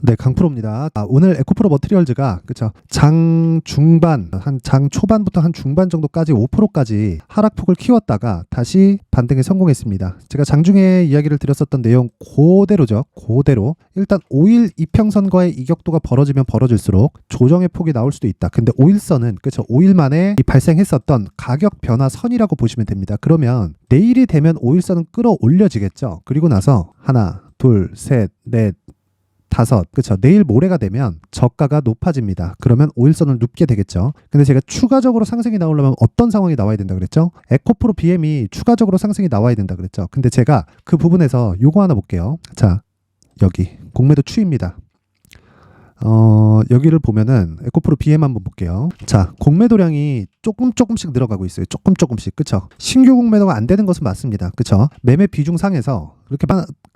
네, 강프로입니다. 오늘 에코프로 머티리얼즈가 그쵸 장 중반, 장 초반부터 한 중반 정도까지 5%까지 하락폭을 키웠다가 다시 반등에 성공했습니다. 제가 장중에 이야기를 드렸었던 내용 그대로죠. 그대로 일단 5일 이평선과의 이격도가 벌어지면 벌어질수록 조정의 폭이 나올 수도 있다. 근데 5일선은 그쵸 5일 만에 발생했었던 가격 변화 선이라고 보시면 됩니다. 그러면 내일이 되면 5일선은 끌어올려지겠죠. 그리고 나서 하나, 둘, 셋, 넷, 다섯, 그쵸. 내일 모레가 되면 저가가 높아집니다. 그러면 5일선을 눕게 되겠죠. 근데 제가 추가적으로 상승이 나오려면 어떤 상황이 나와야 된다 그랬죠? 에코프로 BM이 추가적으로 상승이 나와야 된다 그랬죠. 근데 제가 그 부분에서 요거 하나 볼게요. 자, 여기 공매도 추입니다. 여기를 보면은 에코프로 BM 한번 볼게요. 자, 공매도량이 조금씩 늘어가고 있어요. 조금씩. 그쵸? 신규 공매도가 안 되는 것은 맞습니다. 그쵸? 매매 비중 상에서 그렇게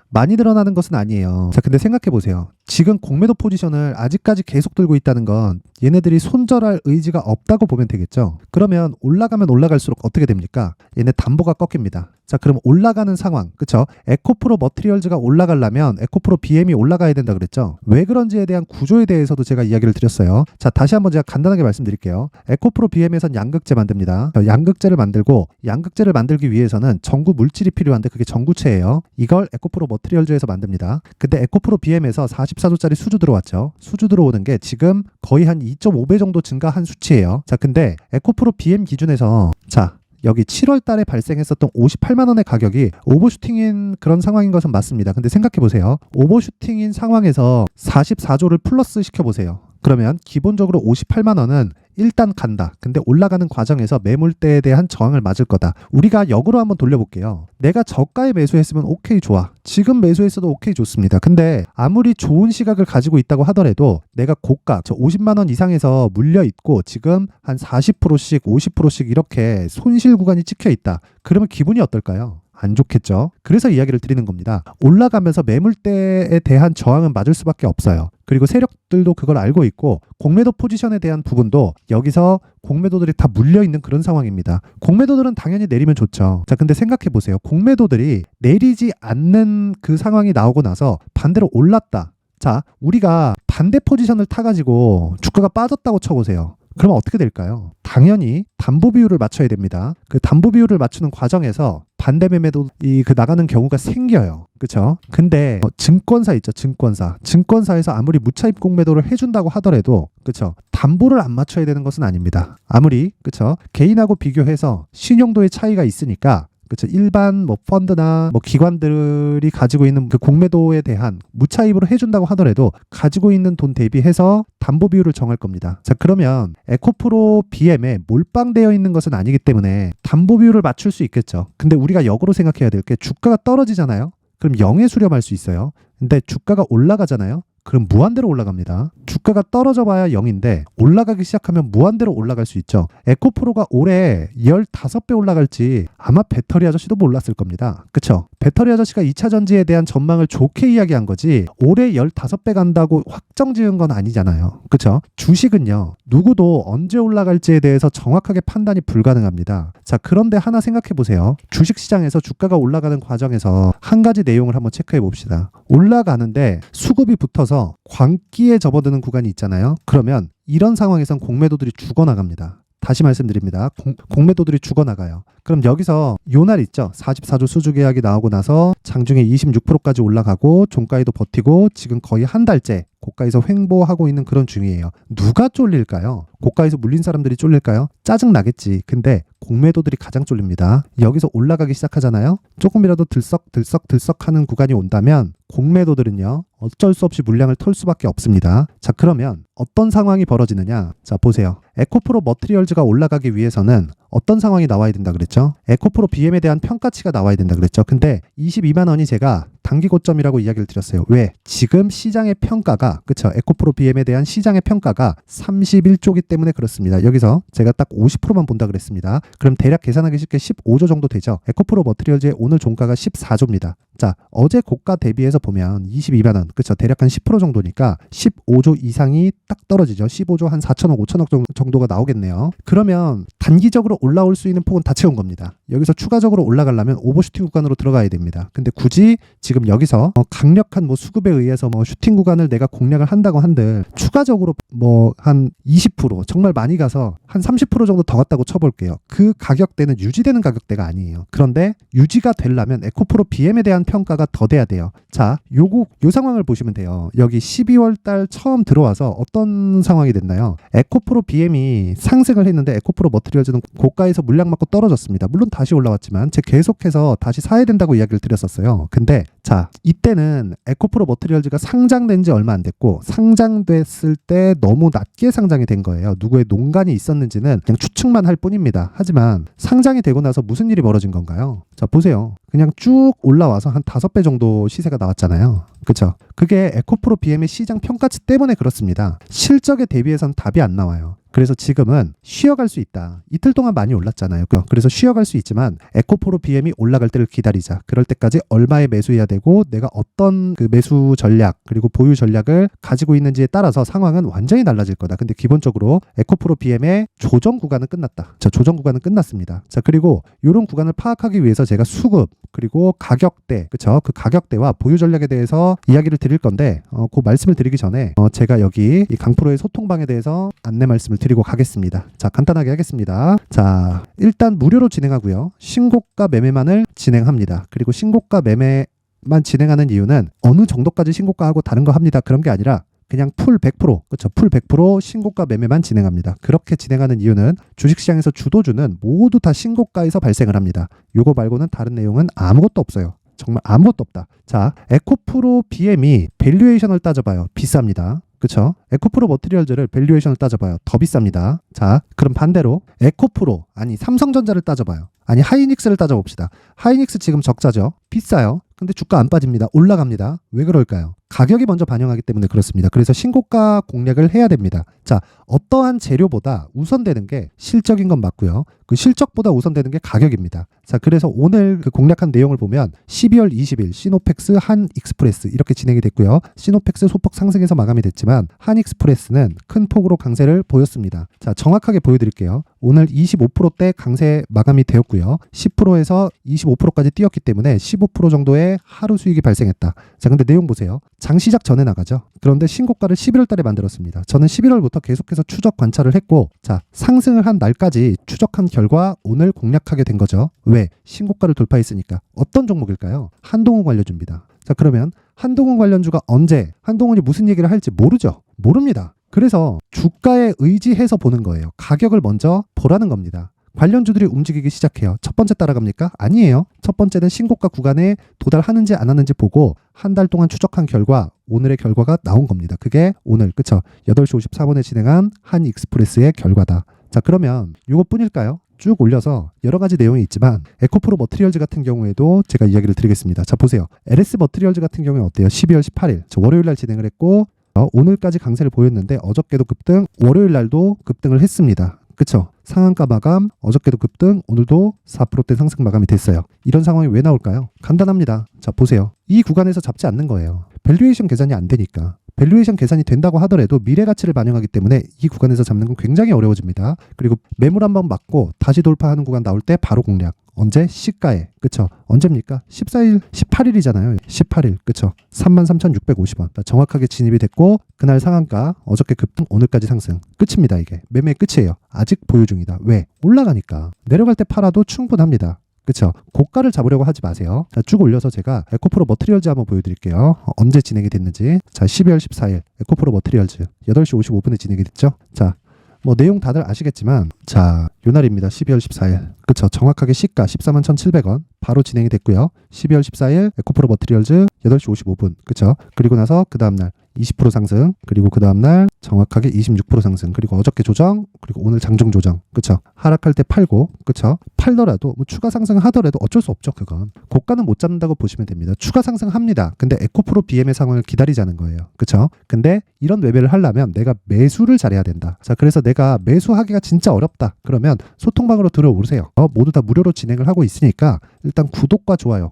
많이 늘어나는 것은 아니에요. 자, 근데 생각해 보세요. 지금 공매도 포지션을 아직까지 계속 들고 있다는 건 얘네들이 손절할 의지가 없다고 보면 되겠죠. 그러면 올라가면 올라갈수록 어떻게 됩니까? 얘네 담보가 꺾입니다. 자, 그럼 올라가는 상황, 그쵸? 에코프로 머티리얼즈가 올라가려면 에코프로 BM이 올라가야 된다 그랬죠. 왜 그런지에 대한 구조에 대해서도 제가 이야기를 드렸어요. 자, 다시 한번 제가 간단하게 말씀드릴게요. 에코프로 BM에선 양극재 만듭니다. 양극재를 만들고 양극재를 만들기 위해서는 전구 물질이 필요한데 그게 전구체예요. 이걸 에코프로 머티리얼즈에서 만듭니다. 근데 에코프로 BM에서 44조짜리 수주 들어왔죠. 수주 들어오는 게 지금 거의 한 2.5배 정도 증가한 수치예요. 자, 근데 에코프로 BM 기준에서 자, 여기 7월 달에 발생했었던 58만 원의 가격이 오버슈팅인 그런 상황인 것은 맞습니다. 근데 생각해 보세요. 오버슈팅인 상황에서 44조를 플러스 시켜보세요. 그러면 기본적으로 58만 원은 일단 간다. 근데 올라가는 과정에서 매물대에 대한 저항을 맞을 거다. 우리가 역으로 한번 돌려볼게요. 내가 저가에 매수했으면 오케이 좋아. 지금 매수했어도 오케이 좋습니다. 근데 아무리 좋은 시각을 가지고 있다고 하더라도 내가 고가 50만 원 이상에서 물려 있고 지금 한 40%씩 50%씩 이렇게 손실 구간이 찍혀 있다. 그러면 기분이 어떨까요? 안 좋겠죠. 그래서 이야기를 드리는 겁니다. 올라가면서 매물대에 대한 저항은 맞을 수밖에 없어요. 그리고 세력들도 그걸 알고 있고 공매도 포지션에 대한 부분도 여기서 공매도들이 다 물려있는 그런 상황입니다. 공매도들은 당연히 내리면 좋죠. 자, 근데 생각해 보세요. 공매도들이 내리지 않는 그 상황이 나오고 나서 반대로 올랐다. 자, 우리가 반대 포지션을 타가지고 주가가 빠졌다고 쳐보세요. 그러면 어떻게 될까요? 당연히 담보 비율을 맞춰야 됩니다. 그 담보 비율을 맞추는 과정에서 반대 매매도 나가는 경우가 생겨요. 그쵸? 근데 증권사 있죠. 증권사에서 아무리 무차입 공매도를 해준다고 하더라도 그쵸? 담보를 안 맞춰야 되는 것은 아닙니다. 아무리 그쵸? 개인하고 비교해서 신용도의 차이가 있으니까 그렇죠. 일반 펀드나 기관들이 가지고 있는 그 공매도에 대한 무차입으로 해준다고 하더라도 가지고 있는 돈 대비해서 담보 비율을 정할 겁니다. 자, 그러면 에코프로 BM에 몰빵되어 있는 것은 아니기 때문에 담보 비율을 맞출 수 있겠죠. 근데 우리가 역으로 생각해야 될 게 주가가 떨어지잖아요. 그럼 0에 수렴할 수 있어요. 근데 주가가 올라가잖아요. 그럼 무한대로 올라갑니다. 주가가 떨어져 봐야 0인데 올라가기 시작하면 무한대로 올라갈 수 있죠. 에코프로가 올해 15배 올라갈지 아마 배터리 아저씨도 몰랐을 겁니다. 그쵸? 배터리 아저씨가 2차 전지에 대한 전망을 좋게 이야기한 거지 올해 15배 간다고 확정 지은 건 아니잖아요. 그쵸? 주식은요. 누구도 언제 올라갈지에 대해서 정확하게 판단이 불가능합니다. 자, 그런데 하나 생각해 보세요. 주식시장에서 주가가 올라가는 과정에서 한 가지 내용을 한번 체크해 봅시다. 올라가는데 수급이 붙어서 광기에 접어드는 구간이 있잖아요. 그러면 이런 상황에선 공매도들이 죽어나갑니다. 다시 말씀드립니다. 공매도들이 죽어나가요. 그럼 여기서 요날 있죠. 44조 수주 계약이 나오고 나서 장중에 26%까지 올라가고 종가에도 버티고 지금 거의 한 달째 고가에서 횡보하고 있는 그런 중이에요. 누가 쫄릴까요? 고가에서 물린 사람들이 쫄릴까요? 짜증 나겠지. 근데 공매도들이 가장 쫄립니다. 여기서 올라가기 시작하잖아요. 조금이라도 들썩 하는 구간이 온다면 공매도들은요. 어쩔 수 없이 물량을 털 수밖에 없습니다. 자, 그러면 어떤 상황이 벌어지느냐? 자, 보세요. 에코프로 머티리얼즈가 올라가기 위해서는 어떤 상황이 나와야 된다 그랬죠? 에코프로 BM에 대한 평가치가 나와야 된다 그랬죠? 근데 22만 원이 제가 단기 고점이라고 이야기를 드렸어요. 왜? 지금 시장의 평가가 그쵸? 에코프로 BM에 대한 시장의 평가가 31조기 때문에 그렇습니다. 여기서 제가 딱 50%만 본다 그랬습니다. 그럼 대략 계산하기 쉽게 15조 정도 되죠. 에코프로 머티리얼즈의 오늘 종가가 14조입니다. 자, 어제 고가 대비해서 보면 22만 원, 그쵸? 대략 한 10% 정도니까 15조 이상이 딱 떨어지죠. 15조 한 4천억, 5천억 정도가 나오겠네요. 그러면 단기적으로 올라올 수 있는 폭은 다 채운 겁니다. 여기서 추가적으로 올라가려면 오버슈팅 구간으로 들어가야 됩니다. 근데 굳이 지금 여기서 강력한 뭐 수급에 의해서 뭐 슈팅 구간을 내가 공략을 한다고 한들 추가적으로 뭐 한 20% 정말 많이 가서 한 30% 정도 더 갔다고 쳐볼게요. 그 가격대는 유지되는 가격대가 아니에요. 그런데 유지가 되려면 에코프로 BM에 대한 평가가 더 돼야 돼요. 자, 요 상황을 보시면 돼요. 여기 12월 달 처음 들어와서 어떤 상황이 됐나요? 에코프로 BM이 상승을 했는데 에코프로 머티리얼즈는 고가에서 물량 맞고 떨어졌습니다. 물론 다시 올라왔지만 제가 계속해서 다시 사야 된다고 이야기를 드렸었어요. 근데 자, 이때는 에코프로 머티리얼즈가 상장된 지 얼마 안 됐고 상장됐을 때 너무 낮게 상장이 된 거예요. 누구의 농간이 있었는지는 그냥 추측만 할 뿐입니다. 하지만 상장이 되고 나서 무슨 일이 벌어진 건가요? 자, 보세요. 그냥 쭉 올라와서 한 5배 정도 시세가 나왔잖아요. 그쵸? 그게 에코프로 BM의 시장 평가치 때문에 그렇습니다. 실적에 대비해서는 답이 안 나와요. 그래서 지금은 쉬어갈 수 있다. 이틀 동안 많이 올랐잖아요. 그래서 쉬어갈 수 있지만 에코프로 BM이 올라갈 때를 기다리자. 그럴 때까지 얼마에 매수해야 되고 내가 어떤 그 매수 전략 그리고 보유 전략을 가지고 있는지에 따라서 상황은 완전히 달라질 거다. 근데 기본적으로 에코프로 BM의 조정 구간은 끝났다. 자, 조정 구간은 끝났습니다. 자, 그리고 이런 구간을 파악하기 위해서 제가 수급 그리고 가격대, 그쵸? 그 가격대와 보유 전략에 대해서 이야기를 드릴 건데 그 말씀을 드리기 전에 제가 여기 이 강프로의 소통방에 대해서 안내 말씀을 드리고 가겠습니다. 자, 간단하게 하겠습니다. 자, 일단 무료로 진행하고요. 신고가 매매만을 진행합니다. 그리고 신고가 매매만 진행하는 이유는 어느 정도까지 신고가하고 다른 거 합니다. 그런 게 아니라 그냥 풀 100%, 그렇죠? 풀 100% 신고가 매매만 진행합니다. 그렇게 진행하는 이유는 주식시장에서 주도주는 모두 다 신고가에서 발생을 합니다. 요거 말고는 다른 내용은 아무것도 없어요. 정말 아무것도 없다. 자, 에코프로 BM이 밸류에이션을 따져봐요. 비쌉니다. 그쵸? 에코프로 머티리얼즈를 밸류에이션을 따져봐요. 더 비쌉니다. 자, 그럼 반대로 에코프로, 아니 삼성전자를 따져봐요. 아니 하이닉스를 따져봅시다. 하이닉스 지금 적자죠? 비싸요. 근데 주가 안 빠집니다. 올라갑니다. 왜 그럴까요? 가격이 먼저 반영하기 때문에 그렇습니다. 그래서 신고가 공략을 해야 됩니다. 자, 어떠한 재료보다 우선되는 게 실적인 건 맞고요. 그 실적보다 우선되는 게 가격입니다. 자, 그래서 오늘 그 공략한 내용을 보면 12월 20일 시노펙스 한익스프레스 이렇게 진행이 됐고요. 시노펙스 소폭 상승해서 마감이 됐지만 한익스프레스는 큰 폭으로 강세를 보였습니다. 자, 정확하게 보여드릴게요. 오늘 25%대 강세 마감이 되었고요. 10%에서 25%까지 뛰었기 때문에 15% 정도의 하루 수익이 발생했다. 자, 근데 내용 보세요. 장 시작 전에 나가죠. 그런데 신고가를 11월 달에 만들었습니다. 저는 11월부터 계속해서 추적 관찰을 했고, 자, 상승을 한 날까지 추적한 결과 오늘 공략하게 된 거죠. 왜? 신고가를 돌파했으니까. 어떤 종목일까요? 한동훈 관련주입니다. 자, 그러면 한동훈 관련주가 언제, 한동훈이 무슨 얘기를 할지 모르죠. 모릅니다. 그래서 주가에 의지해서 보는 거예요. 가격을 먼저 보라는 겁니다. 관련주들이 움직이기 시작해요. 첫 번째 따라갑니까? 아니에요. 첫 번째는 신고가 구간에 도달하는지 안 하는지 보고 한 달 동안 추적한 결과 오늘의 결과가 나온 겁니다. 그게 오늘 그쵸? 8시 54분에 진행한 한익스프레스의 결과다. 자, 그러면 이것뿐일까요? 쭉 올려서 여러 가지 내용이 있지만 에코프로 머티리얼즈 같은 경우에도 제가 이야기를 드리겠습니다. 자, 보세요. LS 머티리얼즈 같은 경우는 어때요? 12월 18일 저 월요일 날 진행을 했고 오늘까지 강세를 보였는데 어저께도 급등, 월요일 날도 급등을 했습니다. 그쵸? 상한가 마감, 어저께도 급등, 오늘도 4%대 상승 마감이 됐어요. 이런 상황이 왜 나올까요? 간단합니다. 자, 보세요. 이 구간에서 잡지 않는 거예요. 밸류에이션 계산이 안 되니까. 밸류에이션 계산이 된다고 하더라도 미래 가치를 반영하기 때문에 이 구간에서 잡는 건 굉장히 어려워집니다. 그리고 매물 한번 맞고 다시 돌파하는 구간 나올 때 바로 공략. 언제? 시가에. 그쵸? 언제입니까? 14일, 18일이잖아요. 18일. 그쵸? 33,650원. 정확하게 진입이 됐고 그날 상한가, 어저께 급등, 오늘까지 상승. 끝입니다. 이게. 매매 끝이에요. 아직 보유 중이다. 왜? 올라가니까. 내려갈 때 팔아도 충분합니다. 그쵸? 고가를 잡으려고 하지 마세요. 자, 쭉 올려서 제가 에코프로 머티리얼즈 한번 보여드릴게요. 언제 진행이 됐는지. 자, 12월 14일 에코프로 머티리얼즈 8시 55분에 진행이 됐죠. 자, 뭐 내용 다들 아시겠지만 자, 요 날입니다. 12월 14일. 그쵸? 정확하게 시가 141,700원 바로 진행이 됐고요. 12월 14일 에코프로 머티리얼즈 8시 55분. 그쵸? 그리고 나서 그 다음날 20% 상승, 그리고 그 다음날 정확하게 26% 상승. 그리고 어저께 조정, 그리고 오늘 장중 조정. 그쵸? 하락할 때 팔고, 그쵸? 팔더라도 뭐 추가 상승하더라도 어쩔 수 없죠. 그건 고가는 못 잡는다고 보시면 됩니다. 추가 상승합니다. 근데 에코프로 BM의 상황을 기다리자는 거예요. 그쵸? 근데 이런 매매를 하려면 내가 매수를 잘해야 된다. 자, 그래서 내가 매수하기가 진짜 어렵다. 그러면 소통방으로 들어오세요. 모두 다 무료로 진행을 하고 있으니까 일단 구독과 좋아요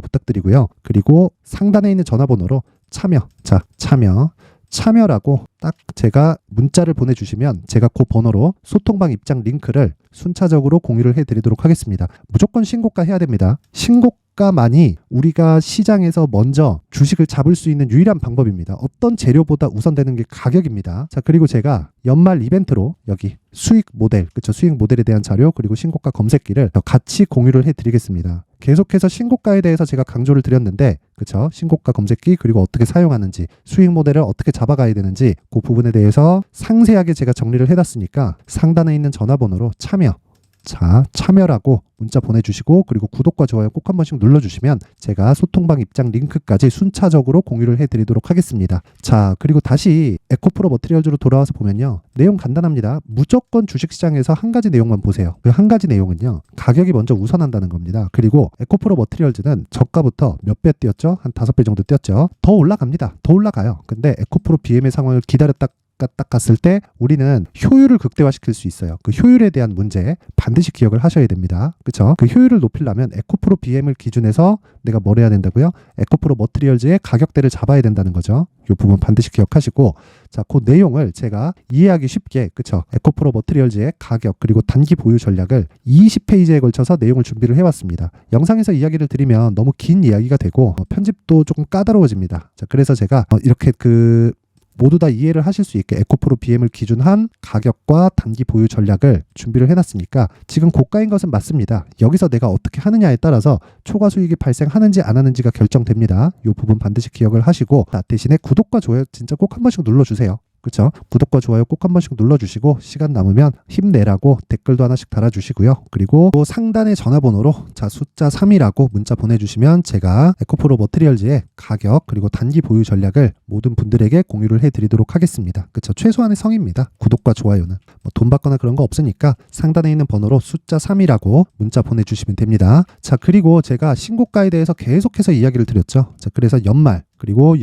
부탁드리고요. 그리고 상단에 있는 전화번호로 참여라고 딱 제가 문자를 보내주시면 제가 그 번호로 소통방 입장 링크를 순차적으로 공유를 해드리도록 하겠습니다. 무조건 신고가 해야 됩니다. 신고가만이 우리가 시장에서 먼저 주식을 잡을 수 있는 유일한 방법입니다. 어떤 재료보다 우선되는 게 가격입니다. 자, 그리고 제가 연말 이벤트로 여기 수익 모델, 그쵸? 수익 모델에 대한 자료 그리고 신고가 검색기를 더 같이 공유를 해드리겠습니다. 계속해서 신고가에 대해서 제가 강조를 드렸는데, 그쵸? 신고가 검색기 그리고 어떻게 사용하는지, 수익 모델을 어떻게 잡아가야 되는지 그 부분에 대해서 상세하게 제가 정리를 해놨으니까 상단에 있는 전화번호로 참여라고 문자 보내주시고 그리고 구독과 좋아요 꼭 한 번씩 눌러주시면 제가 소통방 입장 링크까지 순차적으로 공유를 해드리도록 하겠습니다. 자, 그리고 다시 에코프로 머티리얼즈로 돌아와서 보면요. 내용 간단합니다. 무조건 주식시장에서 한 가지 내용만 보세요. 그 한 가지 내용은요. 가격이 먼저 우선한다는 겁니다. 그리고 에코프로 머티리얼즈는 저가부터 몇 배 뛰었죠? 한 5배 정도 뛰었죠? 더 올라갑니다. 더 올라가요. 근데 에코프로 BM의 상황을 기다렸다 딱 갔을 때 우리는 효율을 극대화시킬 수 있어요. 그 효율에 대한 문제 반드시 기억을 하셔야 됩니다. 그쵸? 그 효율을 높이려면 에코프로 BM을 기준해서 내가 뭘 해야 된다고요? 에코프로 머티리얼즈의 가격대를 잡아야 된다는 거죠. 이 부분 반드시 기억하시고, 자, 그 내용을 제가 이해하기 쉽게, 그쵸? 에코프로 머티리얼즈의 가격 그리고 단기 보유 전략을 20페이지에 걸쳐서 내용을 준비를 해왔습니다. 영상에서 이야기를 드리면 너무 긴 이야기가 되고 편집도 조금 까다로워집니다. 자, 그래서 제가 이렇게 모두 다 이해를 하실 수 있게 에코프로 BM을 기준한 가격과 단기 보유 전략을 준비를 해놨으니까 지금 고가인 것은 맞습니다. 여기서 내가 어떻게 하느냐에 따라서 초과 수익이 발생하는지 안 하는지가 결정됩니다. 이 부분 반드시 기억을 하시고, 대신에 구독과 좋아요 진짜 꼭 한 번씩 눌러주세요. 그렇죠? 구독과 좋아요 꼭 한 번씩 눌러주시고 시간 남으면 힘내라고 댓글도 하나씩 달아주시고요. 그리고 또 상단의 전화번호로 숫자 3이라고 문자 보내주시면 제가 에코프로 머티리얼즈의 가격 그리고 단기 보유 전략을 모든 분들에게 공유를 해드리도록 하겠습니다. 그렇죠? 최소한의 성입니다. 구독과 좋아요는 돈 받거나 그런 거 없으니까 상단에 있는 번호로 숫자 3이라고 문자 보내주시면 됩니다. 자, 그리고 제가 신고가에 대해서 계속해서 이야기를 드렸죠. 자, 그래서 연말 그리고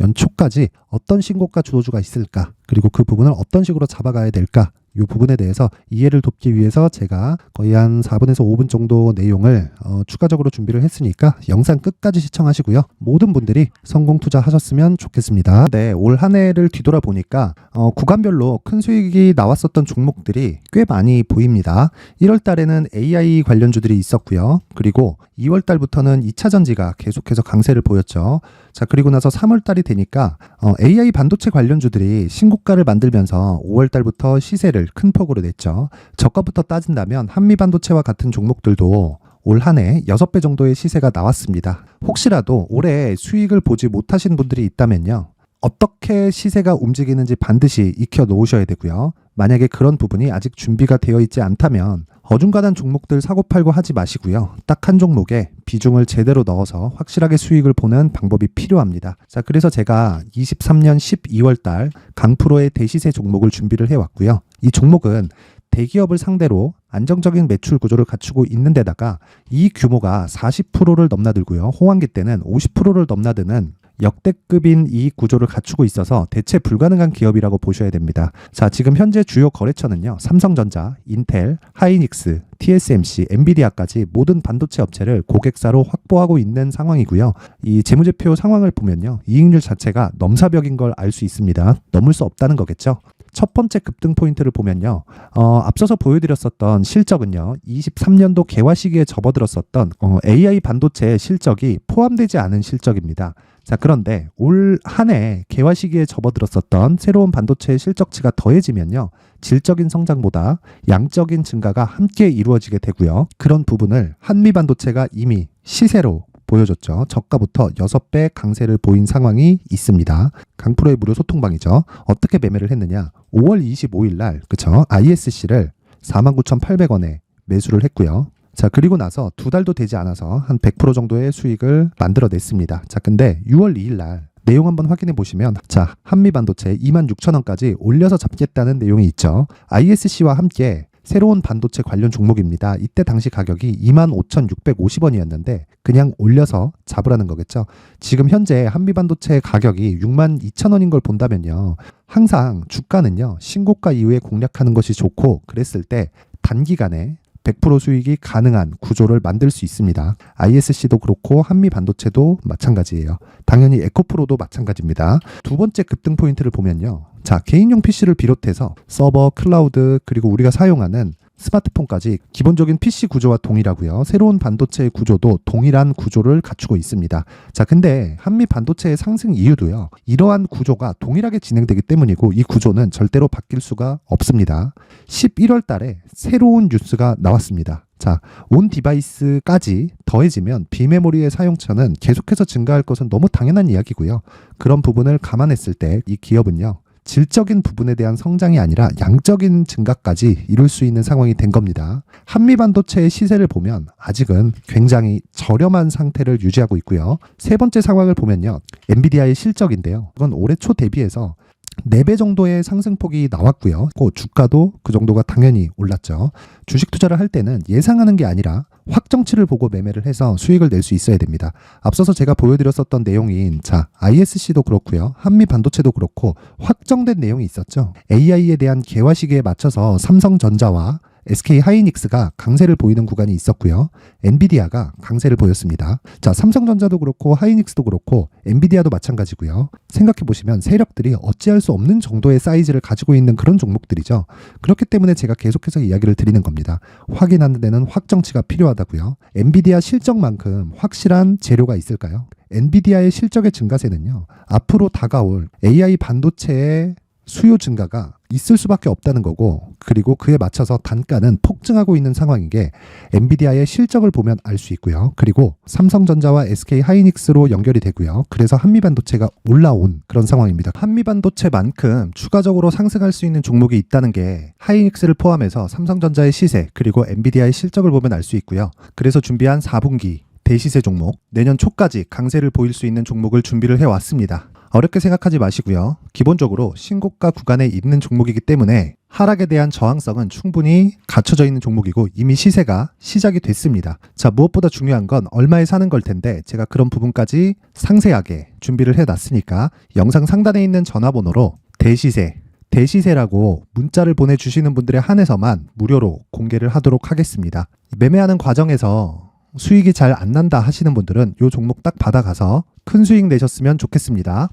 연초까지 어떤 신고가 주도주가 있을까, 그리고 그 부분을 어떤 식으로 잡아가야 될까, 이 부분에 대해서 이해를 돕기 위해서 제가 거의 한 4분에서 5분 정도 내용을 추가적으로 준비를 했으니까 영상 끝까지 시청하시고요. 모든 분들이 성공 투자하셨으면 좋겠습니다. 네, 올 한 해를 뒤돌아보니까 구간별로 큰 수익이 나왔었던 종목들이 꽤 많이 보입니다. 1월 달에는 AI 관련주들이 있었고요. 그리고 2월 달부터는 2차 전지가 계속해서 강세를 보였죠. 자, 그리고 나서 3월 달이 되니까 AI 반도체 관련주들이 신고가를 만들면서 5월 달부터 시세를 큰 폭으로 냈죠. 저가부터 따진다면 한미 반도체와 같은 종목들도 올 한 해 6배 정도의 시세가 나왔습니다. 혹시라도 올해 수익을 보지 못하신 분들이 있다면요. 어떻게 시세가 움직이는지 반드시 익혀 놓으셔야 되고요. 만약에 그런 부분이 아직 준비가 되어 있지 않다면 어중간한 종목들 사고팔고 하지 마시고요. 딱 한 종목에 비중을 제대로 넣어서 확실하게 수익을 보는 방법이 필요합니다. 자, 그래서 제가 23년 12월 달 강프로의 대시세 종목을 준비를 해왔고요. 이 종목은 대기업을 상대로 안정적인 매출 구조를 갖추고 있는 데다가 이 규모가 40%를 넘나들고요. 호황기 때는 50%를 넘나드는 역대급인 이익 구조를 갖추고 있어서 대체 불가능한 기업이라고 보셔야 됩니다. 자, 지금 현재 주요 거래처는요. 삼성전자, 인텔, 하이닉스, TSMC, 엔비디아까지 모든 반도체 업체를 고객사로 확보하고 있는 상황이고요. 이 재무제표 상황을 보면요. 이익률 자체가 넘사벽인 걸 알 수 있습니다. 넘을 수 없다는 거겠죠. 첫 번째 급등 포인트를 보면요. 앞서서 보여드렸었던 실적은요. 23년도 개화 시기에 접어들었었던 AI 반도체의 실적이 포함되지 않은 실적입니다. 자, 그런데 올 한 해 개화 시기에 접어들었었던 새로운 반도체의 실적치가 더해지면요. 질적인 성장보다 양적인 증가가 함께 이루어지게 되고요. 그런 부분을 한미 반도체가 이미 시세로 보여줬죠. 저가부터 6배 강세를 보인 상황이 있습니다. 강프로의 무료 소통방이죠. 어떻게 매매를 했느냐. 5월 25일 날, 그쵸? ISC를 49,800원에 매수를 했고요. 자, 그리고 나서 2달도 되지 않아서 한 100% 정도의 수익을 만들어냈습니다. 자, 근데 6월 2일 날 내용 한번 확인해 보시면 자, 한미반도체 26,000원까지 올려서 잡겠다는 내용이 있죠. ISC와 함께 새로운 반도체 관련 종목입니다. 이때 당시 가격이 25,650원이었는데 그냥 올려서 잡으라는 거겠죠. 지금 현재 한미반도체 가격이 62,000원인 걸 본다면요. 항상 주가는요. 신고가 이후에 공략하는 것이 좋고 그랬을 때 단기간에 100% 수익이 가능한 구조를 만들 수 있습니다. ISC도 그렇고 한미반도체도 마찬가지예요. 당연히 에코프로도 마찬가지입니다. 두 번째 급등 포인트를 보면요. 자, 개인용 PC를 비롯해서 서버, 클라우드, 그리고 우리가 사용하는 스마트폰까지 기본적인 PC 구조와 동일하고요. 새로운 반도체의 구조도 동일한 구조를 갖추고 있습니다. 자, 근데 한미 반도체의 상승 이유도요. 이러한 구조가 동일하게 진행되기 때문이고 이 구조는 절대로 바뀔 수가 없습니다. 11월 달에 새로운 뉴스가 나왔습니다. 자, 온 디바이스까지 더해지면 비메모리의 사용처는 계속해서 증가할 것은 너무 당연한 이야기고요. 그런 부분을 감안했을 때 이 기업은요. 질적인 부분에 대한 성장이 아니라 양적인 증가까지 이룰 수 있는 상황이 된 겁니다. 한미반도체의 시세를 보면 아직은 굉장히 저렴한 상태를 유지하고 있고요. 세 번째 상황을 보면요. 엔비디아의 실적인데요. 이건 올해 초 대비해서 4배 정도의 상승폭이 나왔고요. 주가도 그 정도가 당연히 올랐죠. 주식 투자를 할 때는 예상하는 게 아니라 확정치를 보고 매매를 해서 수익을 낼 수 있어야 됩니다. 앞서서 제가 보여드렸었던 내용인 자, ISC도 그렇고요. 한미 반도체도 그렇고 확정된 내용이 있었죠. AI에 대한 개화 시기에 맞춰서 삼성전자와 SK 하이닉스가 강세를 보이는 구간이 있었고요. 엔비디아가 강세를 보였습니다. 자, 삼성전자도 그렇고 하이닉스도 그렇고 엔비디아도 마찬가지고요. 생각해 보시면 세력들이 어찌할 수 없는 정도의 사이즈를 가지고 있는 그런 종목들이죠. 그렇기 때문에 제가 계속해서 이야기를 드리는 겁니다. 확인하는 데는 확정치가 필요하다고요. 엔비디아 실적만큼 확실한 재료가 있을까요? 엔비디아의 실적의 증가세는요. 앞으로 다가올 AI 반도체의 수요 증가가 있을 수밖에 없다는 거고 그리고 그에 맞춰서 단가는 폭증하고 있는 상황인 게 엔비디아의 실적을 보면 알 수 있고요. 그리고 삼성전자와 SK 하이닉스로 연결이 되고요. 그래서 한미반도체가 올라온 그런 상황입니다. 한미반도체만큼 추가적으로 상승할 수 있는 종목이 있다는 게 하이닉스를 포함해서 삼성전자의 시세 그리고 엔비디아의 실적을 보면 알 수 있고요. 그래서 준비한 4분기 대시세 종목 내년 초까지 강세를 보일 수 있는 종목을 준비를 해왔습니다. 어렵게 생각하지 마시고요. 기본적으로 신고가 구간에 있는 종목이기 때문에 하락에 대한 저항성은 충분히 갖춰져 있는 종목이고 이미 시세가 시작이 됐습니다. 자, 무엇보다 중요한 건 얼마에 사는 걸 텐데 제가 그런 부분까지 상세하게 준비를 해놨으니까 영상 상단에 있는 전화번호로 대시세라고 문자를 보내주시는 분들에 한해서만 무료로 공개를 하도록 하겠습니다. 매매하는 과정에서 수익이 잘 안 난다 하시는 분들은 이 종목 딱 받아가서 큰 수익 내셨으면 좋겠습니다.